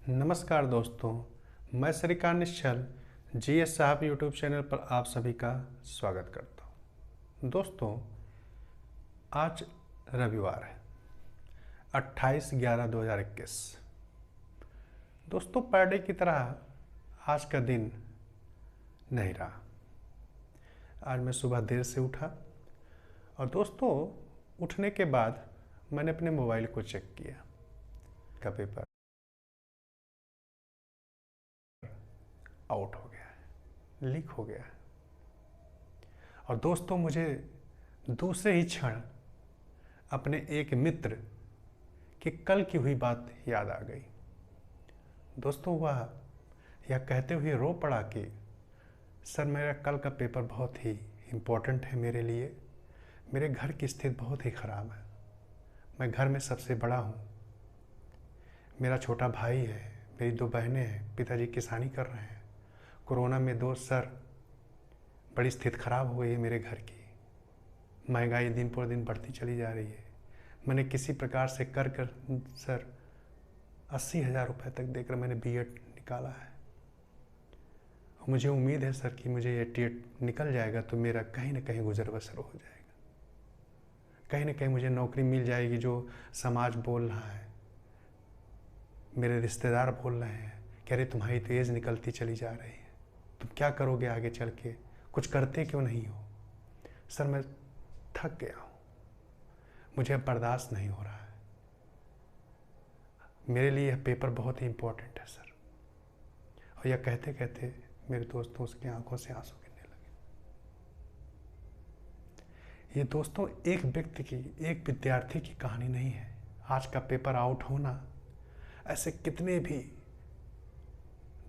नमस्कार दोस्तों, मैं श्रीकांत निश्चल जीएस साहब यूट्यूब चैनल पर आप सभी का स्वागत करता हूं। दोस्तों, आज रविवार है 28/11/2021। दोस्तों, पर डे की तरह आज का दिन नहीं रहा। आज मैं सुबह देर से उठा और दोस्तों उठने के बाद मैंने अपने मोबाइल को चेक किया का पेपर आउट हो गया है, लीक हो गया है। और दोस्तों मुझे दूसरे ही क्षण अपने एक मित्र की कल की हुई बात याद आ गई। दोस्तों वह यह कहते हुए रो पड़ा कि सर मेरा कल का पेपर बहुत ही इम्पोर्टेंट है मेरे लिए। मेरे घर की स्थिति बहुत ही ख़राब है। मैं घर में सबसे बड़ा हूँ। मेरा छोटा भाई है, मेरी 2 बहनें हैं, पिताजी किसानी कर रहे हैं। कोरोना में दोस्त सर बड़ी स्थिति ख़राब हो गई है मेरे घर की। महंगाई दिन पर दिन बढ़ती चली जा रही है। मैंने किसी प्रकार से कर सर 80,000 रुपये तक देकर मैंने बीएड निकाला है। मुझे उम्मीद है सर कि मुझे ये टेट निकल जाएगा तो मेरा कहीं ना कहीं गुजर बसर हो जाएगा, कहीं ना कहीं मुझे नौकरी मिल जाएगी। जो समाज बोल रहा है, मेरे रिश्तेदार बोल रहे हैं कह रहे तुम्हारी तो एज निकलती चली जा रही है, तुम क्या करोगे आगे चल के, कुछ करते क्यों नहीं हो। सर मैं थक गया हूँ, मुझे अब बर्दाश्त नहीं हो रहा है। मेरे लिए यह पेपर बहुत ही इम्पोर्टेंट है सर। और यह कहते कहते मेरे दोस्तों उसकी आंखों से आंसू गिरने लगे। ये दोस्तों एक व्यक्ति की, एक विद्यार्थी की कहानी नहीं है। आज का पेपर आउट होना ऐसे कितने भी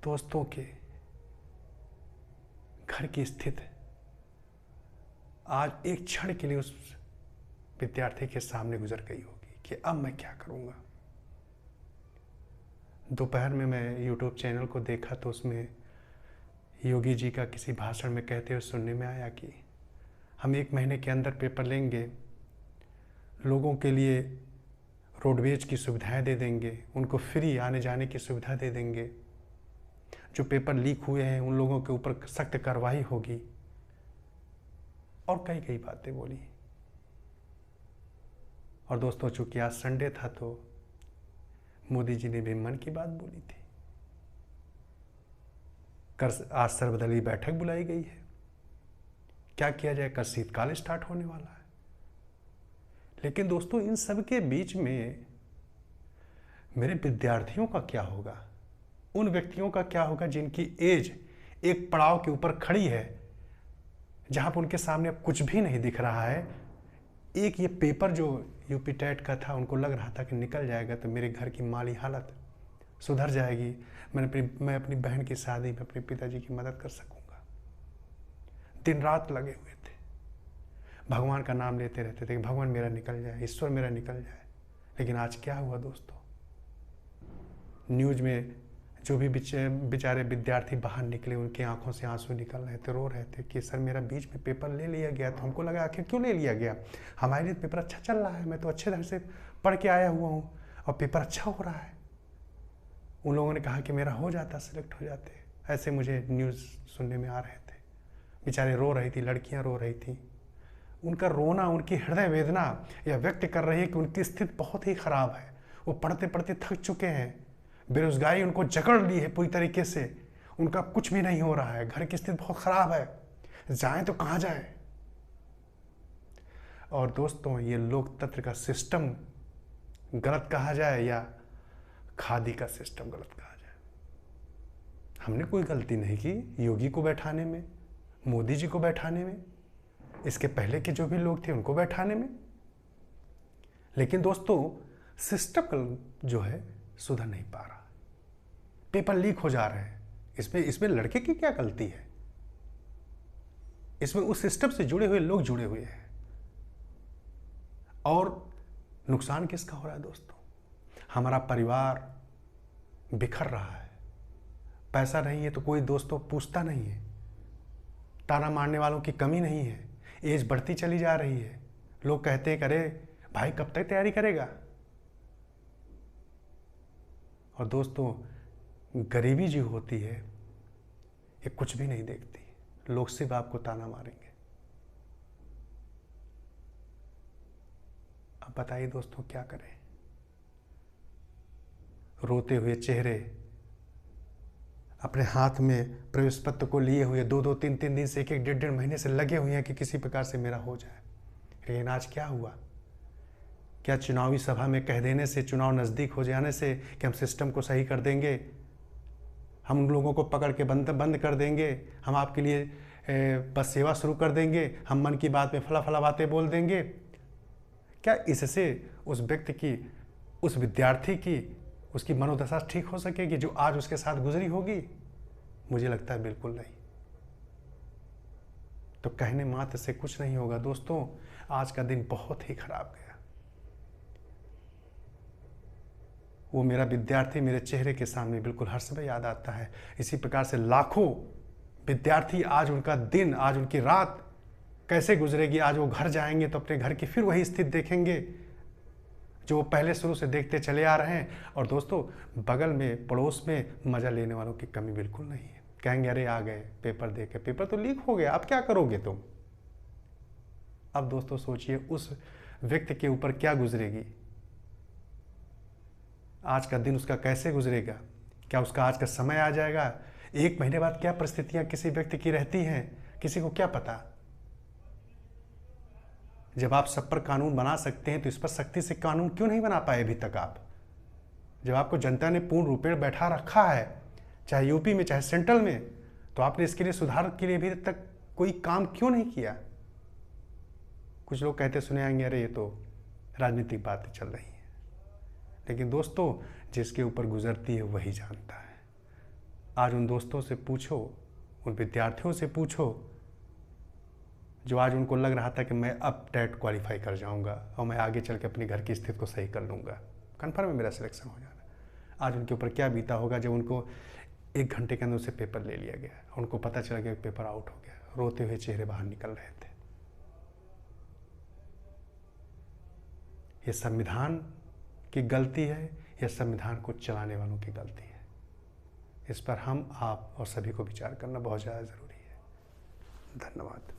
दोस्तों के घर की स्थिति आज एक क्षण के लिए उस विद्यार्थी के सामने गुजर गई होगी कि अब मैं क्या करूंगा। दोपहर में मैं यूट्यूब चैनल को देखा तो उसमें योगी जी का किसी भाषण में कहते हुए सुनने में आया कि हम 1 महीने के अंदर पेपर लेंगे, लोगों के लिए रोडवेज की सुविधाएं दे देंगे, उनको फ्री आने जाने की सुविधा दे देंगे, जो पेपर लीक हुए हैं उन लोगों के ऊपर सख्त कार्रवाई होगी, और कई कई बातें बोली। और दोस्तों चूंकि आज संडे था तो मोदी जी ने भी मन की बात बोली थी। आज सर्वदलीय बैठक बुलाई गई है। क्या किया जाए, कल शीतकाल स्टार्ट होने वाला है। लेकिन दोस्तों इन सब के बीच में मेरे विद्यार्थियों का क्या होगा, उन व्यक्तियों का क्या होगा जिनकी एज एक पड़ाव के ऊपर खड़ी है, जहां पर उनके सामने अब कुछ भी नहीं दिख रहा है। एक ये पेपर जो यूपी टेट का था, उनको लग रहा था कि निकल जाएगा तो मेरे घर की माली हालत सुधर जाएगी, मैं अपनी बहन की शादी में अपने पिताजी की मदद कर सकूंगा। दिन रात लगे हुए थे, भगवान का नाम लेते रहते थे कि भगवान मेरा निकल जाए, ईश्वर मेरा निकल जाए। लेकिन आज क्या हुआ दोस्तों, न्यूज में जो भी बेचारे विद्यार्थी बाहर निकले उनकी आंखों से आंसू निकल रहे थे, रो रहे थे कि सर मेरा बीच में पेपर ले लिया गया। तो हमको लगा आखिर क्यों ले लिया गया, हमारे लिए पेपर अच्छा चल रहा है, मैं तो अच्छे ढंग से पढ़ के आया हुआ हूँ और पेपर अच्छा हो रहा है। उन लोगों ने कहा कि मेरा हो जाता, सिलेक्ट हो जाते। ऐसे मुझे न्यूज़ सुनने में आ रहे थे। बेचारे रो रही थी, लड़कियाँ रो रही थी। उनका रोना, उनकी हृदय वेदना यह व्यक्त कर रही है कि उनकी स्थिति बहुत ही ख़राब है। वो पढ़ते पढ़ते थक चुके हैं, बेरोजगारी उनको जकड़ ली है पूरी तरीके से, उनका कुछ भी नहीं हो रहा है, घर की स्थिति बहुत ख़राब है, जाएं तो कहाँ जाएं। और दोस्तों ये लोकतंत्र का सिस्टम गलत कहा जाए या खादी का सिस्टम गलत कहा जाए, हमने कोई गलती नहीं की योगी को बैठाने में, मोदी जी को बैठाने में, इसके पहले के जो भी लोग थे उनको बैठाने में। लेकिन दोस्तों सिस्टम जो है सुधर नहीं पा रहा, पेपर लीक हो जा रहे हैं। इसमें लड़के की क्या गलती है, इसमें उस सिस्टम से जुड़े हुए लोग जुड़े हुए हैं। और नुकसान किसका हो रहा है दोस्तों, हमारा परिवार बिखर रहा है। पैसा नहीं है तो कोई दोस्तों पूछता नहीं है, ताना मारने वालों की कमी नहीं है। एज बढ़ती चली जा रही है, लोग कहते हैं अरे भाई कब तक तैयारी करेगा। और दोस्तों गरीबी जो होती है ये कुछ भी नहीं देखती, लोग सिर्फ आपको ताना मारेंगे। अब बताइए दोस्तों क्या करें। रोते हुए चेहरे, अपने हाथ में प्रवेश पत्र को लिए हुए 2-2, 3-3 दिन से, 1-1, 1.5-1.5 महीने से लगे हुए हैं कि किसी प्रकार से मेरा हो जाए। लेकिन आज क्या हुआ? क्या चुनावी सभा में कह देने से, चुनाव नज़दीक हो जाने से कि हम सिस्टम को सही कर देंगे, हम उन लोगों को पकड़ के बंद कर देंगे, हम आपके लिए बस सेवा शुरू कर देंगे, हम मन की बात में फला बातें बोल देंगे, क्या इससे उस व्यक्ति की, उस विद्यार्थी की, उसकी मनोदशा ठीक हो सकेगी जो आज उसके साथ गुजरी होगी? मुझे लगता है बिल्कुल नहीं। तो कहने मात्र से कुछ नहीं होगा दोस्तों। आज का दिन बहुत ही खराब गया। वो मेरा विद्यार्थी मेरे चेहरे के सामने बिल्कुल हर समय याद आता है। इसी प्रकार से लाखों विद्यार्थी, आज उनका दिन, आज उनकी रात कैसे गुजरेगी। आज वो घर जाएंगे तो अपने घर की फिर वही स्थिति देखेंगे जो वो पहले शुरू से देखते चले आ रहे हैं। और दोस्तों, बगल में, पड़ोस में मज़ा लेने वालों की कमी बिल्कुल नहीं है। कहेंगे अरे आ गए पेपर दे के, पेपर तो लीक हो गया, अब क्या करोगे तुम। अब दोस्तों सोचिए उस व्यक्ति के ऊपर क्या गुजरेगी, आज का दिन उसका कैसे गुजरेगा। क्या उसका आज का समय आ जाएगा? 1 महीने बाद क्या परिस्थितियां किसी व्यक्ति की रहती हैं, किसी को क्या पता। जब आप सब पर कानून बना सकते हैं तो इस पर सख्ती से कानून क्यों नहीं बना पाए अभी तक आप? जब आपको जनता ने पूर्ण रूपेण बैठा रखा है, चाहे यूपी में चाहे सेंट्रल में, तो आपने इसके लिए सुधार के लिए अभी तक कोई काम क्यों नहीं किया? कुछ लोग कहते सुने आएंगे अरे ये तो राजनीतिक बातें चल रही हैं। लेकिन दोस्तों, जिसके ऊपर गुजरती है वही जानता है। आज उन दोस्तों से पूछो, उन विद्यार्थियों से पूछो जो आज उनको लग रहा था कि मैं अब टेट क्वालिफाई कर जाऊंगा और मैं आगे चल के अपने घर की स्थिति को सही कर लूँगा, कन्फर्म है मेरा सिलेक्शन हो जाना। आज उनके ऊपर क्या बीता होगा जब उनको 1 घंटे के अंदर से पेपर ले लिया गया और उनको पता चला गया पेपर आउट हो गया। रोते हुए चेहरे बाहर निकल रहे थे। ये संविधान की गलती है या संविधान को चलाने वालों की गलती है? इस पर हम, आप और सभी को विचार करना बहुत ज़्यादा ज़रूरी है। धन्यवाद।